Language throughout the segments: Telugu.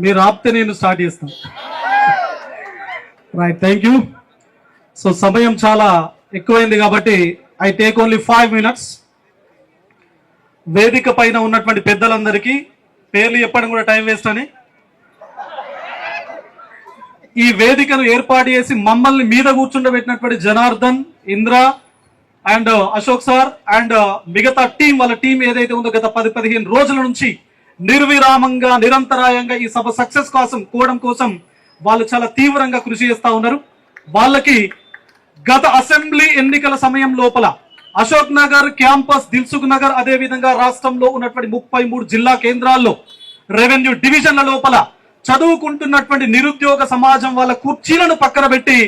మీరు ఆపితే నేను స్టార్ట్ చేస్తాను. Right, thank you. సో సమయం చాలా ఎక్కువైంది కాబట్టి ఐ టేక్ ఓన్లీ 5 minutes. వేదిక పైన ఉన్నటువంటి పెద్దలందరికీ పేర్లు చెప్పడం కూడా టైం వేస్ట్ అని, ఈ వేదికను ఏర్పాటు చేసి మమ్మల్ని మీద కూర్చుండబెట్టినటువంటి Janardhan, Indra and Ashok sir and మిగతా టీం, వాళ్ళ టీం ఏదైతే ఉందో గత 10-15 రోజుల నుంచి నిర్విరామంగా నిరంతరాయంగా ఈ సభ సక్సెస్ కోవడం కోసం వాళ్ళు చాలా తీవ్రంగా కృషి చేస్తా ఉన్నారు. వాళ్ళకి గత అసెంబ్లీ ఎన్నికల సమయం లోపల అశోక్ నగర్ క్యాంపస్, దిల్సుఖ్ నగర్, అదే విధంగా రాష్ట్రంలో ఉన్నటువంటి 33 జిల్లా కేంద్రాల్లో రెవెన్యూ డివిజన్ల లోపల చదువుకుంటున్నటువంటి నిరుద్యోగ సమాజం వాళ్ళ కుర్చీలను పక్కన పెట్టి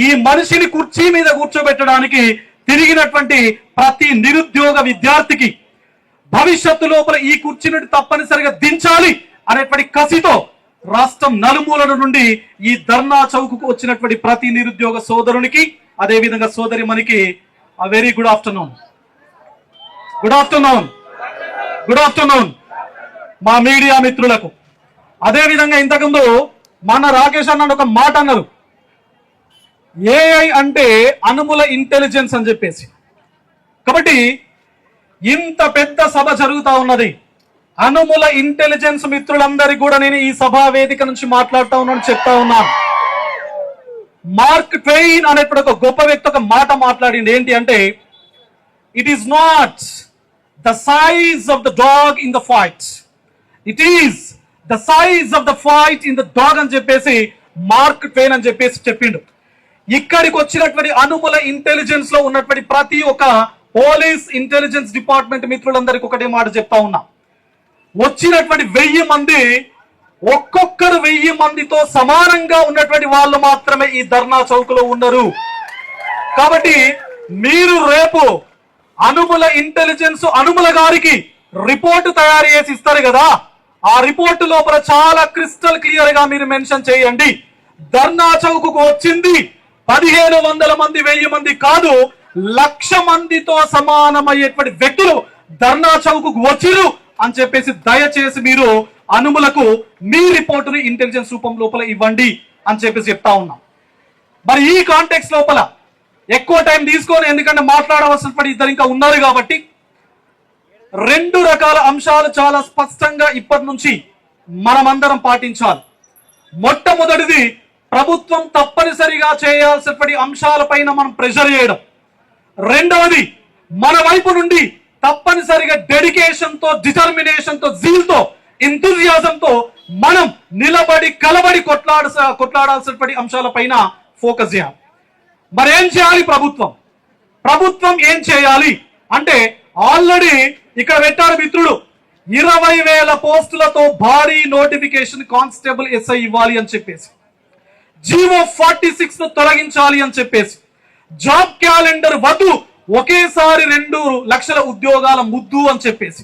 ఈ మనిషిని కుర్చీ మీద కూర్చోబెట్టడానికి తిరిగినటువంటి ప్రతి నిరుద్యోగ విద్యార్థికి భవిష్యత్తు లోపల ఈ కుర్చీని తప్పనిసరిగా దించాలి అనేటువంటి కసితో రాష్ట్రం నలుమూలల నుండి ఈ ధర్నా చౌక్కు వచ్చినటువంటి ప్రతి నిరుద్యోగ సోదరునికి, అదే విధంగా సోదరి మనకి very good afternoon. Good afternoon, good afternoon మా మీడియా మిత్రులకు. అదే విధంగా ఇంతకుముందు మన రాకేష్ అన్న ఒక మాట అన్నారు, ఏఐ అంటే అనుముల ఇంటెలిజెన్స్ అని చెప్పేసి. కాబట్టి ఇంత పెద్ద సభ జరుగుతా ఉన్నది, అనుముల ఇంటెలిజెన్స్ మిత్రులందరికీ కూడా నేను ఈ సభా వేదిక నుంచి మాట్లాడుతూ ఉన్నాను, చెప్తా ఉన్నాను. మార్క్ ట్వెయిన్ అనేటువంటి ఒక గొప్ప వ్యక్తి ఒక మాట మాట్లాడింది, ఏంటి అంటే it is not the size of the dog in the fight, it is the size of the fight in the dog అని చెప్పేసి మార్క్ ట్వెయిన్ అని చెప్పేసి చెప్పిండు. ఇక్కడికి వచ్చినటువంటి అనుముల ఇంటెలిజెన్స్ లో ఉన్నటువంటి ప్రతి ఒక్క పోలీస్ ఇంటెలిజెన్స్ డిపార్ట్మెంట్ మిత్రులందరికీ ఒకటే మాట చెప్తా ఉన్నా, వచ్చినటువంటి 1000 మంది ఒక్కొక్కరు 1000 మందితో సమానంగా ఉన్నటువంటి వాళ్ళు మాత్రమే ఈ ధర్నా చౌక్లో ఉన్నారు. కాబట్టి మీరు రేపు అనుముల ఇంటెలిజెన్స్ అనుముల గారికి రిపోర్టు తయారు చేసి ఇస్తారు కదా, ఆ రిపోర్టు లోపల చాలా క్రిస్టల్ క్లియర్ గా మీరు మెన్షన్ చేయండి, ధర్నా చౌక్కు వచ్చింది 1500 మంది 1000 మంది కాదు, 1,00,000 మందితో సమానమయ్యేటువంటి వ్యక్తులు ధర్నా చౌక్కు వచ్చిరు అని చెప్పేసి దయచేసి మీరు అనుములకు మీ రిపోర్టుని ఇంటెలిజెన్స్ రూపం లోపల ఇవ్వండి అని చెప్పేసి చెప్తా ఉన్నాం. మరి ఈ కాంటెక్స్ట్ లోపల ఎక్కువ టైం తీసుకొని, ఎందుకంటే మాట్లాడవలసిన ఇద్దరు ఇంకా ఉన్నారు కాబట్టి 2 రకాల అంశాలు చాలా స్పష్టంగా ఇప్పటి నుంచి మనమందరం పాటించాలి. మొట్టమొదటిది, ప్రభుత్వం తప్పనిసరిగా చేయాల్సిన అంశాలపైన మనం ప్రెషర్ చేయడం. రెండవది, మన వైపు నుండి తప్పనిసరిగా డెడికేషన్ తో, డిటర్మినేషన్ తో, జీల్ తో, ఎంతూజియాజం తో మనం నిలబడి కలబడి కొట్లాడాల్సిన అంశాలపైన ఫోకస్ చేయాలి. మరి ఏం చేయాలి ప్రభుత్వం ఏం చేయాలి అంటే, ఆల్రెడీ ఇక్కడ పెట్టారు మిత్రుడు, 20,000 పోస్టులతో భారీ నోటిఫికేషన్ కానిస్టేబుల్ ఎస్ఐ ఇవ్వాలి అని చెప్పేసి, జీవో 46 ను తొలగించాలి అని చెప్పేసి, జాబ్ క్యాలెండర్ వద్దు, ఒకేసారి 2 లక్షల ఉద్యోగాల ముద్దు అని చెప్పేసి,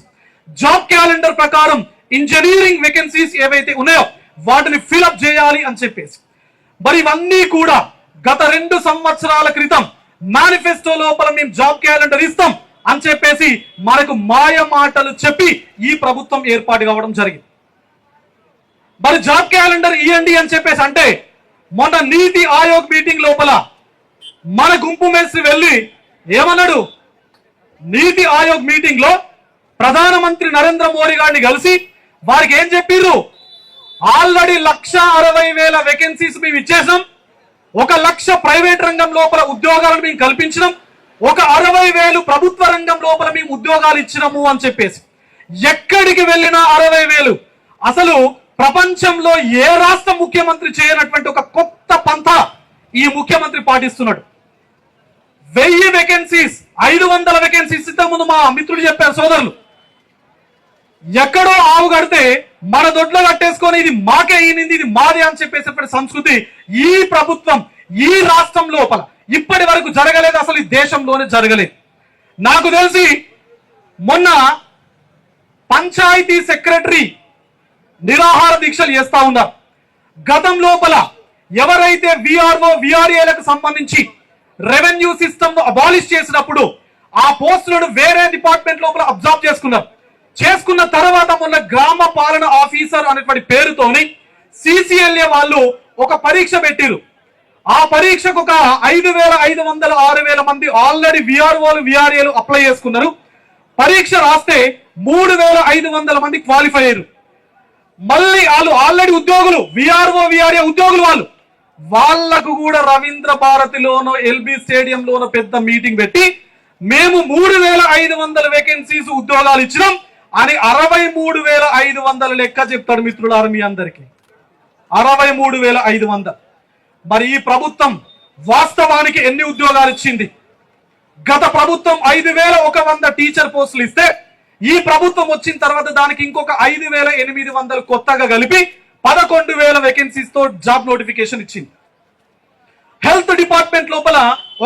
జాబ్ క్యాలెండర్ ప్రకారం ఇంజనీరింగ్ వేకెన్సీస్ ఏవైతే ఉన్నాయో వాటిని ఫిల్అప్ చేయాలి అని చెప్పేసి. మరి ఇవన్నీ కూడా గత 2 సంవత్సరాల క్రితం మేనిఫెస్టో లోపల మేము జాబ్ క్యాలెండర్ ఇస్తాం అని చెప్పేసి మనకు మాయ మాటలు చెప్పి ఈ ప్రభుత్వం ఏర్పాటు కావడం జరిగింది. మరి జాబ్ క్యాలెండర్ ఇవ్వండి అని చెప్పేసి అంటే, మొన్న నీతి ఆయోగ్ మీటింగ్ లోపల మన గుంపు మేస్త్రి వెళ్ళి ఏమన్నాడు, నీతి ఆయోగ్ మీటింగ్ లో ప్రధానమంత్రి నరేంద్ర మోడీ గారిని కలిసి వారికి ఏం చెప్పిర్రు, ఆల్రెడీ 1,60,000 వేకెన్సీస్ మేము ఇచ్చేసాం, 1,00,000 ప్రైవేట్ రంగం లోపల ఉద్యోగాలను మేము కల్పించినాం, 60,000 ప్రభుత్వ రంగం లోపల మేము ఉద్యోగాలు ఇచ్చినాము అని చెప్పేసి. ఎక్కడికి వెళ్ళినా 60,000. అసలు ప్రపంచంలో ఏ రాష్ట్ర ముఖ్యమంత్రి చేయనటువంటి ఒక కొత్త పంథా ఈ ముఖ్యమంత్రి పాటిస్తున్నాడు. 1000 వేకెన్సీస్, 500 వేకెన్సీస్ ఇంతకుముందు మా మిత్రుడు చెప్పారు సోదరులు, ఎక్కడో ఆవు కడితే మన దొడ్లో కట్టేసుకొని ఇది మాకే ఈనింది, ఇది మాదే అని చెప్పేసి సంస్కృతి ఈ ప్రభుత్వం ఈ రాష్ట్రం లోపల ఇప్పటి వరకు జరగలేదు, అసలు ఈ దేశంలోనే జరగలేదు. నాకు తెలిసి మొన్న పంచాయతీ సెక్రటరీ నిరాహార దీక్షలు చేస్తా ఉన్నారు. గతం లోపల ఎవరైతే విఆర్ఓ విఆర్ఏలకు సంబంధించి రెవెన్యూ సిస్టమ్ ను అబాలిష్ చేసినప్పుడు ఆ పోస్టులను వేరే డిపార్ట్మెంట్ లోపల అబ్జర్వ్ చేసుకున్నారు. చేసుకున్న తర్వాత మొన్న గ్రామ పాలన ఆఫీసర్ అనేటువంటి పేరుతోని CCLA వాళ్ళు ఒక పరీక్ష పెట్టిరు. ఆ పరీక్షకు ఒక 5,500 6,000 మంది ఆల్రెడీ VROలు VRAలు అప్లై చేసుకున్నారు. పరీక్ష రాస్తే 3,500 మంది క్వాలిఫై అయ్యారు. మళ్ళీ వాళ్ళు ఆల్రెడీ ఉద్యోగులు, VRO VRA ఉద్యోగులు, వాళ్ళకు కూడా రవీంద్ర భారతిలోనో LB స్టేడియంలోనో పెద్ద మీటింగ్ పెట్టి మేము 3,500 వేకెన్సీస్ ఉద్యోగాలు ఇచ్చినాం అని 63,500 లెక్క చెప్తాడు మిత్రులారా మీ అందరికీ. 63,500. మరి ఈ ప్రభుత్వం వాస్తవానికి ఎన్ని ఉద్యోగాలు ఇచ్చింది? గత ప్రభుత్వం 5,100 టీచర్ పోస్టులు ఇస్తే ఈ ప్రభుత్వం వచ్చిన తర్వాత దానికి ఇంకొక 5,800 కొత్తగా కలిపి 11,000 వేకెన్సీస్ తో జాబ్ నోటిఫికేషన్ ఇచ్చింది. హెల్త్ డిపార్ట్మెంట్ లోపల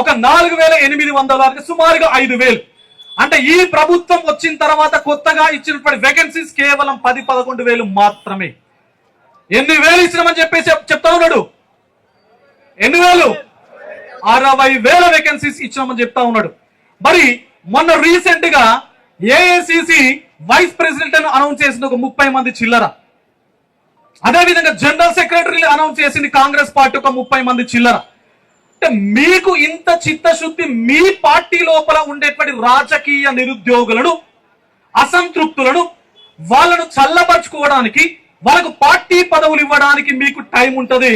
ఒక 4,800 వరకు సుమారుగా 5,000. అంటే ఈ ప్రభుత్వం వచ్చిన తర్వాత కొత్తగా ఇచ్చినటువంటి వేకెన్సీస్ కేవలం 10-11,000 మాత్రమే. ఎన్ని వేలు ఇచ్చినామని చెప్పేసి చెప్తా ఉన్నాడు. ఎన్ని వేలు? 60,000 వేకెన్సీస్ ఇచ్చినామని చెప్తా ఉన్నాడు. మరి మొన్న రీసెంట్ గా AICC వైస్ ప్రెసిడెంట్ అనౌన్స్ చేసిన ఒక 30 మంది చిల్లర, అదేవిధంగా జనరల్ సెక్రటరీ అనౌన్స్ చేసింది కాంగ్రెస్ పార్టీ ఒక 30 మంది చిల్లర. అంటే మీకు ఇంత చిత్తశుద్ధి మీ పార్టీ లోపల ఉండేటువంటి రాజకీయ నిరుద్యోగులను, అసంతృప్తులను వాళ్ళను చల్లబరుచుకోవడానికి, వాళ్ళకు పార్టీ పదవులు ఇవ్వడానికి మీకు టైం ఉంటది.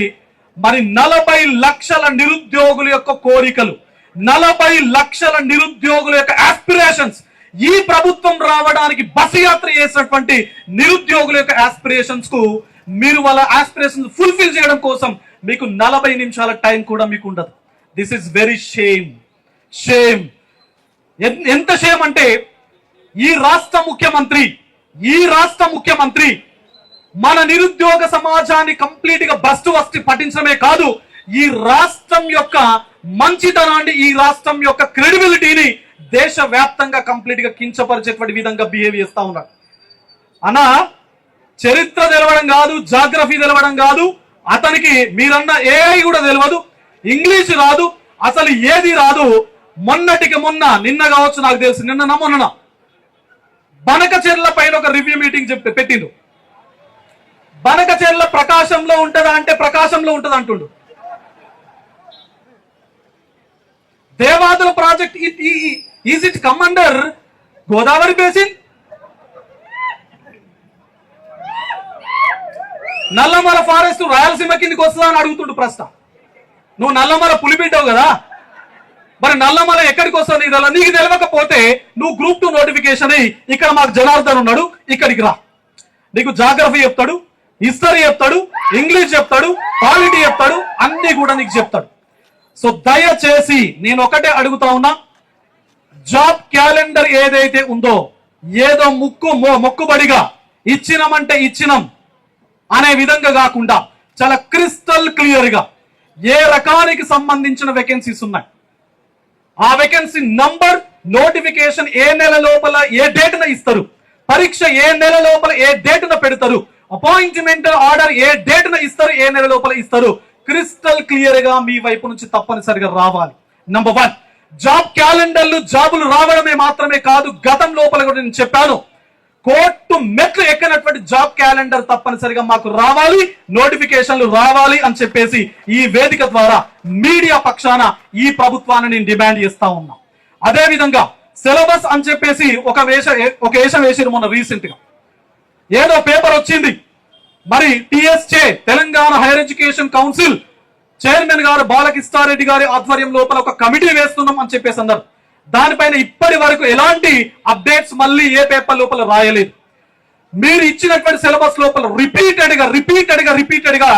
మరి 40 లక్షల నిరుద్యోగుల యొక్క కోరికలు, 40 లక్షల నిరుద్యోగుల యొక్క ఆస్పిరేషన్స్, ఈ ప్రభుత్వం రావడానికి బస్ యాత్ర చేసినటువంటి నిరుద్యోగుల యొక్క ఆస్పిరేషన్స్ కు మీరు వాళ్ళ ఆస్పిరేషన్స్ ఫుల్ఫిల్ చేయడం కోసం మీకు 40 నిమిషాల టైం కూడా మీకు ఉండదు. This is very shame. Shame. ఎంత షేమ్ అంటే ఈ రాష్ట్ర ముఖ్యమంత్రి మన నిరుద్యోగ సమాజాన్ని కంప్లీట్ గా బస్టు వస్తి పట్టించడమే కాదు, ఈ రాష్ట్రం యొక్క మంచితనాన్ని, ఈ రాష్ట్రం యొక్క క్రెడిబిలిటీని దేశవ్యాప్తంగా కంప్లీట్ గా కించపరిచేటువంటి విధంగా బిహేవ్ చేస్తా ఉన్నారు. అన్నా చరిత్ర తెలవడం కాదు, జాగ్రఫీ తెలవడం కాదు, అతనికి మీరన్న AI కూడా తెలియదు, ఇంగ్లీష్ రాదు, అసలు ఏది రాదు. మొన్నటికి మొన్న, నిన్న కావచ్చు నాకు తెలుసు, మొన్న బనకచెర్ల పైన ఒక రివ్యూ మీటింగ్ పెట్టిండు. బనకచెర్ల ప్రకాశంలో ఉంటుందా అంటే ప్రకాశంలో ఉంటుంది అంటుండు. Devadula project is it come under Godavari basin? Nallamala forest Rayalaseema కిందకి వస్తుందా అని అడుగుతుండు ప్రశ్న. నువ్వు నల్లమల పులిబిడ్డావు కదా, మరి నల్లమల ఎక్కడికి వస్తుంది నీకు తెలియకపోతే నువ్వు Group 2 నోటిఫికేషన్ అయ్యి ఇక్కడ మాకు జనార్దన్ ఉన్నాడు, ఇక్కడికి రా, నీకు జాగ్రఫీ చెప్తాడు, హిస్టరీ చెప్తాడు, ఇంగ్లీష్ చెప్తాడు, పాలిటీ చెప్తాడు, అన్ని కూడా నీకు చెప్తాడు. సో దయచేసి నేను ఒకటే అడుగుతా ఉన్నా, జాబ్ క్యాలెండర్ ఏదైతే ఉందో ఏదో మొక్కుబడిగా ఇచ్చినామంటే ఇచ్చినాం అనే విధంగా కాకుండా చాలా క్రిస్టల్ క్లియర్ గా ఏ రకానికి సంబంధించిన వేకెన్సీస్ ఉన్నాయి, ఆ వేకెన్సీ నంబర్, నోటిఫికేషన్ ఏ నెల లోపల ఏ డేట్న ఇస్తారు, పరీక్ష ఏ నెల లోపల ఏ డేట్న పెడతారు, అపాయింట్మెంట్ ఆర్డర్ ఏ డేట్న ఇస్తారు, ఏ నెల లోపల ఇస్తారు, క్రిస్టల్ క్లియర్ గా మీ వైపు నుంచి తప్పనిసరిగా రావాలి. నంబర్ 1, జాబ్ క్యాలెండర్లు జాబులు రావడమే మాత్రమే కాదు, గతం లోపల కూడా నేను చెప్పాను, కోర్టు మెట్లు ఎక్కనటువంటి జాబ్ క్యాలెండర్ తప్పనిసరిగా మాకు రావాలి, నోటిఫికేషన్లు రావాలి అని చెప్పేసి ఈ వేదిక ద్వారా మీడియా పక్షాన ఈ ప్రభుత్వాన్ని నేను డిమాండ్ చేస్తా ఉన్నా. అదే విధంగా సిలబస్ అని చెప్పేసి ఒక వేషం వేసారు మొన్న రీసెంట్ గా. ఏదో పేపర్ వచ్చింది, మరి TSA Telangana higher education council chairman గారు బాలకిష్టారెడ్డి గారి ఆధ్వర్యం లోపల ఒక కమిటీ వేస్తున్నాం అని చెప్పేసి అన్నారు. దానిపైన ఇప్పటి వరకు ఎలాంటి అప్డేట్స్ మళ్ళీ ఏ పేపర్ లోపల రాయలేదు. మీరు ఇచ్చినటువంటి సిలబస్ లోపల రిపీటెడ్ గా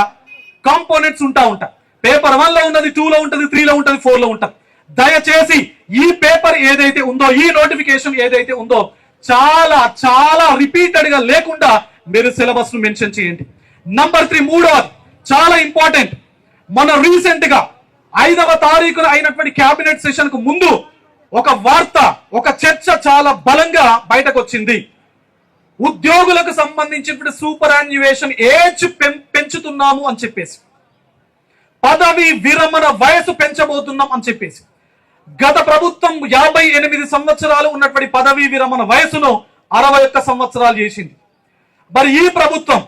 కాంపోనెంట్స్ ఉంటాయి. పేపర్ 1 లో ఉన్నది, 2 లో ఉంటుంది, 3 లో ఉంటుంది, 4 లో ఉంటుంది. దయచేసి ఈ పేపర్ ఏదైతే ఉందో, ఈ నోటిఫికేషన్ ఏదైతే ఉందో చాలా చాలా రిపీటెడ్ గా లేకుండా మీరు సిలబస్ ను మెన్షన్ చేయండి. నంబర్ 3, మూడవది చాలా ఇంపార్టెంట్. మన రీసెంట్ గా 5వ తారీఖున అయినటువంటి క్యాబినెట్ సెషన్ కు ముందు ఒక వార్త, ఒక చర్చ చాలా బలంగా బయటకు వచ్చింది. ఉద్యోగులకు సంబంధించిన సూపర్ యాన్యుయేషన్ ఏజ్ పెంచుతున్నాము అని చెప్పేసి, పదవి విరమణ వయసు పెంచబోతున్నాం అని చెప్పేసి, గత ప్రభుత్వం 58 సంవత్సరాలు ఉన్నటువంటి పదవీ విరమణ వయసును 61 సంవత్సరాలు చేసింది. మరి ఈ ప్రభుత్వం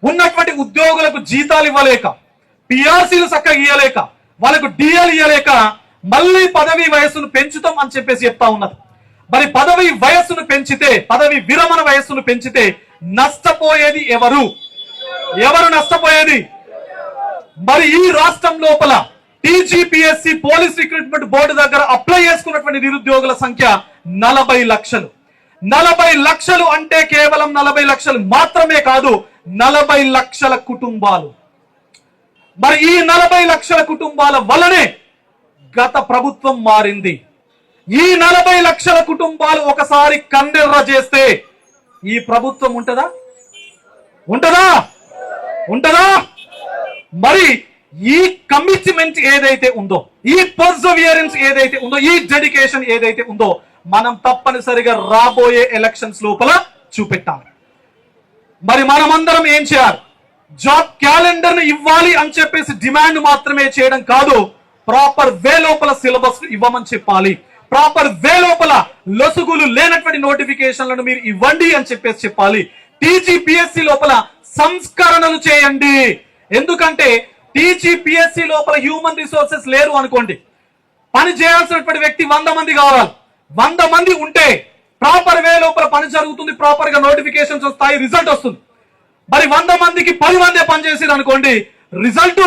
ఉన్నటువంటి ఉద్యోగులకు జీతాలు ఇవ్వలేక, పిఆర్సీలు చక్కగా ఇవ్వలేక, వాళ్ళకు డిఎల్ ఇవ్వలేక మళ్ళీ పదవి వయస్సును పెంచుతాం అని చెప్పేసి చెప్తా ఉన్నది. మరి పదవి వయస్సును పెంచితే, పదవి విరమణ వయస్సును పెంచితే నష్టపోయేది ఎవరు? ఎవరు నష్టపోయేది? మరి ఈ రాష్ట్రం లోపల టీజీపీఎస్సీ పోలీస్ రిక్రూట్మెంట్ బోర్డు దగ్గర అప్లై చేసుకున్నటువంటి నిరుద్యోగుల సంఖ్య 40 లక్షలు. 40 లక్షలు అంటే కేవలం 40 లక్షలు మాత్రమే కాదు, 40 లక్షల కుటుంబాలు. మరి ఈ 40 లక్షల కుటుంబాల వల్లనే గత ప్రభుత్వం మారింది. ఈ 40 లక్షల కుటుంబాలు ఒకసారి కన్నెర్ర చేస్తే ఈ ప్రభుత్వం ఉంటదా? ఉంటదా? ఉంటదా? మరి ఈ కమిట్మెంట్ ఏదైతే ఉందో, ఈ పర్సవియరెన్స్ ఏదైతే ఉందో, ఈ డెడికేషన్ ఏదైతే ఉందో మనం తప్పనిసరిగా రాబోయే ఎలక్షన్స్ లోపల చూపెట్టాలి. మరి మనమందరం ఏం చేయాలి? జాబ్ క్యాలెండర్ ను ఇవ్వాలి అని చెప్పేసి డిమాండ్ మాత్రమే చేయడం కాదు, ప్రాపర్ వే లోపల సిలబస్ ఇవ్వమని చెప్పాలి. ప్రాపర్ వే లోపల లొసుగులు లేనటువంటి నోటిఫికేషన్లను మీరు ఇవ్వండి అని చెప్పేసి చెప్పాలి. టీజీపీఎస్సీ లోపల సంస్కరణలు చేయండి. ఎందుకంటే టీజీపీఎస్సీ లోపల హ్యూమన్ రిసోర్సెస్ లేరు అనుకోండి, పని చేయాల్సినటువంటి వ్యక్తి 100 మంది కావాలి. 100 మంది ఉంటే ప్రాపర్ వే లోపల పని జరుగుతుంది, ప్రాపర్ గా నోటిఫికేషన్స్ వస్తాయి, రిజల్ట్ వస్తుంది. మరి 100 మందికి 10 మందే పనిచేసారు అనుకోండి, రిజల్ట్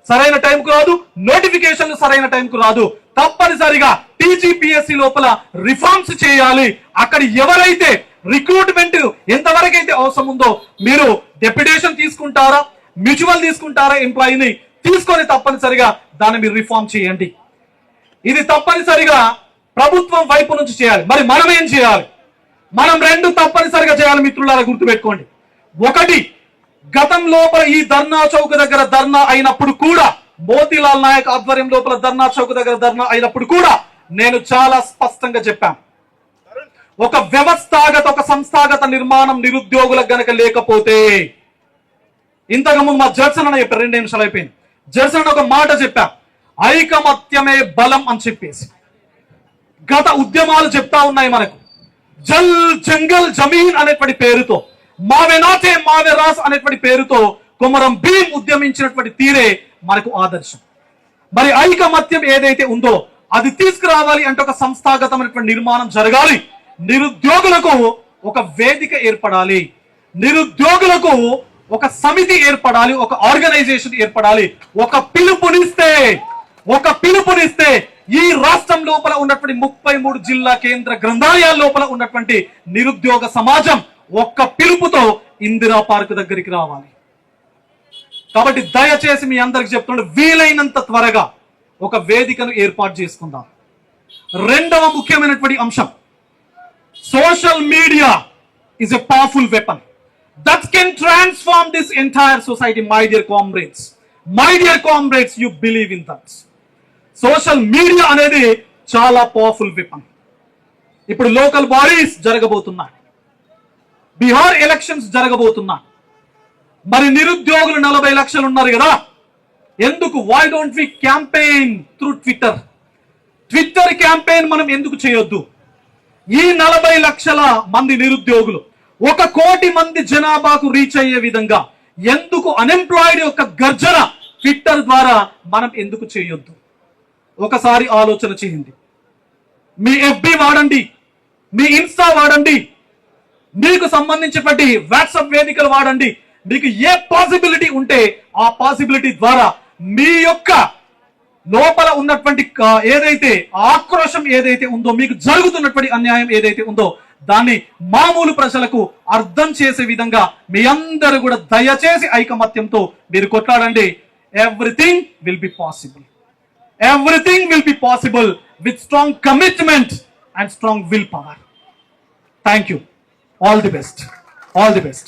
సరైన టైంకు రాదు, నోటిఫికేషన్ సరైన టైంకు రాదు. తప్పనిసరిగా టీజీపీఎస్సీ లోపల రిఫార్మ్స్ చేయాలి. అక్కడ ఎవరైతే రిక్రూట్మెంట్ ఎంతవరకైతే అవసరం ఉందో, మీరు డెప్యుటేషన్ తీసుకుంటారా, మ్యూచువల్ తీసుకుంటారా, ఎంప్లాయీని తీసుకొని తప్పనిసరిగా దాన్ని మీరు రిఫార్మ్ చేయండి. ఇది తప్పనిసరిగా ప్రభుత్వం వైపు నుంచి చేయాలి. మరి మనం ఏం చేయాలి? మనం 2 తప్పనిసరిగా చేయాలి మిత్రులారా, గుర్తుపెట్టుకోండి. ఒకటి, గతం లోపల ఈ ధర్నా చౌక్ దగ్గర ధర్నా అయినప్పుడు కూడా, మోతీలాల్ నాయక్ ఆధ్వర్యం లోపల ధర్నా చౌక్ దగ్గర ధర్నా అయినప్పుడు కూడా నేను చాలా స్పష్టంగా చెప్పాను, ఒక వ్యవస్థాగత, ఒక సంస్థాగత నిర్మాణం నిరుద్యోగులకు గనక లేకపోతే, ఇంతకుముందు మా జడ్సన్ అని చెప్పారు, 2 నిమిషాలు అయిపోయింది. జడ్సన్ ఒక మాట చెప్పా, ఐకమత్యమే బలం అని చెప్పేసి. గత ఉద్యమాలు చెప్తా ఉన్నాయి మనకు, జల్ జంగల్ జమీన్ అనేటువంటి పేరుతో, మావే నాటే మావే రాస్ అనేటువంటి పేరుతో కొమరం భీం ఉద్యమించినటువంటి తీరే మనకు ఆదర్శం. మరి ఐకమత్యం ఏదైతే ఉందో అది తీసుకురావాలి అంటే ఒక సంస్థాగతమైనటువంటి నిర్మాణం జరగాలి. నిరుద్యోగులకు ఒక వేదిక ఏర్పడాలి, నిరుద్యోగులకు ఒక సమితి ఏర్పడాలి, ఒక ఆర్గనైజేషన్ ఏర్పడాలి. ఒక పిలుపునిస్తే ఈ రాష్ట్రం లోపల ఉన్నటువంటి 33 జిల్లా కేంద్ర గ్రంథాలయాల లోపల ఉన్నటువంటి నిరుద్యోగ సమాజం ఒక్క పిలుపుతో ఇందిరా పార్క్ దగ్గరికి రావాలి. కాబట్టి దయచేసి మీ అందరికి చెప్తుండే, వీలైనంత త్వరగా ఒక వేదికను ఏర్పాటు చేసుకుందాం. 2వ ముఖ్యమైనటువంటి అంశం, social media is a powerful weapon that can transform this entire society. My dear comrades, you believe in that. Social media అనేది చాలా పవర్ఫుల్ వెపన్. ఇప్పుడు లోకల్ బాడీస్ జరగబోతున్నాయి, బీహార్ ఎలక్షన్స్ జరగబోతున్నాయి. మరి నిరుద్యోగులు 40 లక్షలు ఉన్నారు కదా, ఎందుకు why don't we campaign through Twitter campaign మనం ఎందుకు చేయొద్దు? ఈ 40 లక్షల మంది నిరుద్యోగులు 1 కోటి మంది జనాభాకు రీచ్ అయ్యే విధంగా ఎందుకు అన్ఎంప్లాయిడ్ యొక్క గర్జన ట్విట్టర్ ద్వారా మనం ఎందుకు చేయొద్దు? ఒకసారి ఆలోచన చేయండి. మీ ఎఫ్బి వాడండి, మీ ఇన్స్టా వాడండి, మీకు సంబంధించినటువంటి వాట్సాప్ వేదికలు వాడండి. మీకు ఏ పాసిబిలిటీ ఉంటే ఆ పాసిబిలిటీ ద్వారా మీ యొక్క లోపల ఉన్నటువంటి ఏదైతే ఆక్రోశం ఏదైతే ఉందో, మీకు జరుగుతున్నటువంటి అన్యాయం ఏదైతే ఉందో దాన్ని మామూలు ప్రజలకు అర్థం చేసే విధంగా మీ అందరూ కూడా దయచేసి ఐకమత్యంతో మీరు కొట్లాడండి. Everything will be possible. Everything will be possible with strong commitment and strong willpower. Thank you. All the best. All the best.